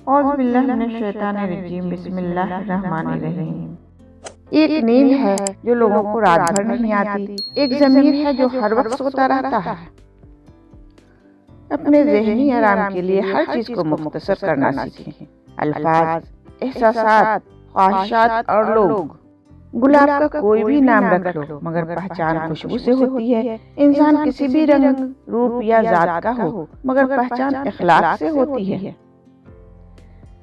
اعوذ باللہ من الشیطان الرجیم، بسم اللہ الرحمن الرحیم۔ ایک نیند ہے جو لوگوں کو رات بھر نہیں آتی، ایک ضمیر ہے جو ہر وقت سوتا رہتا ہے۔ اپنے ذہنی آرام کے لیے ہر چیز کو مختصر کرنا سیکھیں۔ الفاظ، احساسات، خواہشات اور لوگ۔ گلاب کا کوئی بھی نام رکھ لو مگر پہچان خوشبو سے ہوتی ہے۔ انسان کسی بھی رنگ، روپ یا ذات کا ہو مگر پہچان اخلاق سے ہوتی ہے۔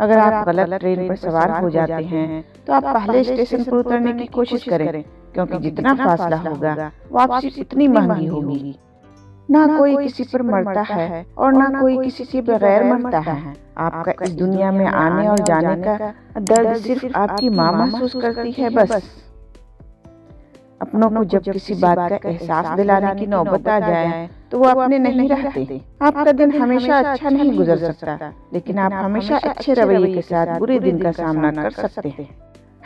اگر آپ غلط ٹرین پر سوار ہو جاتے ہیں تو آپ پہلے اسٹیشن پر اترنے کی کوشش کریں، کیونکہ جتنا فاصلہ ہوگا واپسی اتنی مہنگی ہوگی۔ نہ کوئی کسی پر مرتا ہے اور نہ کوئی کسی کے بغیر مرتا ہے۔ آپ کا اس دنیا میں آنے اور جانے کا درد صرف آپ کی ماں محسوس کرتی ہے بس۔ اپنوں کو جب کسی بات کا احساس دلانے کی نوبت آ جائے تو وہ اپنے نہیں رہتے۔ آپ کا دن ہمیشہ اچھا نہیں گزر سکتا، لیکن آپ ہمیشہ اچھے رویے کے ساتھ برے دن کا سامنا کر سکتے ہیں۔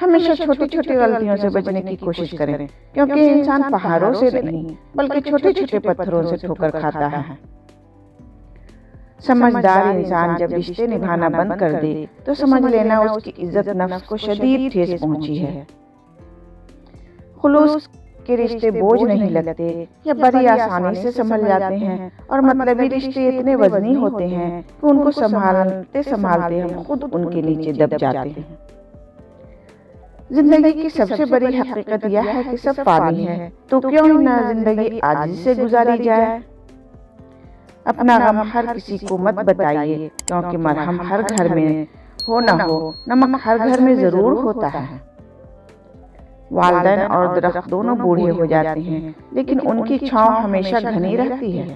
ہمیشہ چھوٹی چھوٹی غلطیوں سے بچنے کی کوشش کریں، کیونکہ انسان پہاڑوں سے نہیں بلکہ چھوٹے چھوٹے پتھروں سے ٹھوکر کھاتا ہے۔ سمجھدار انسان جب رشتے نبھانا بند کر دے تو سمجھ لینا اس کی عزت نفس کو شدید ٹھیس پہنچی ہے۔ خلوص کے رشتے بوجھ نہیں لگتے، یہ بڑی آسانی سے سنبھل جاتے ہیں، اور مطلبی رشتے اتنے وزنی ہوتے ہیں کہ ان کو سنبھالتے سنبھالتے ہم خود ان کے نیچے دب جاتے ہیں۔ زندگی کی سب سے بڑی حقیقت یہ ہے کہ سب فانی ہے، تو کیوں نہ زندگی عاجزی سے گزاری جائے۔ اپنا غم ہر کسی کو مت بتائیے، کیونکہ مرہم ہر گھر میں ہو نہ ہو، نمک ہر گھر میں ضرور ہوتا ہے۔ والدین اور درخت دونوں بوڑھے ہو جاتے ہیں، لیکن ان کی چھاؤں ہمیشہ گھنی رہتی ہے۔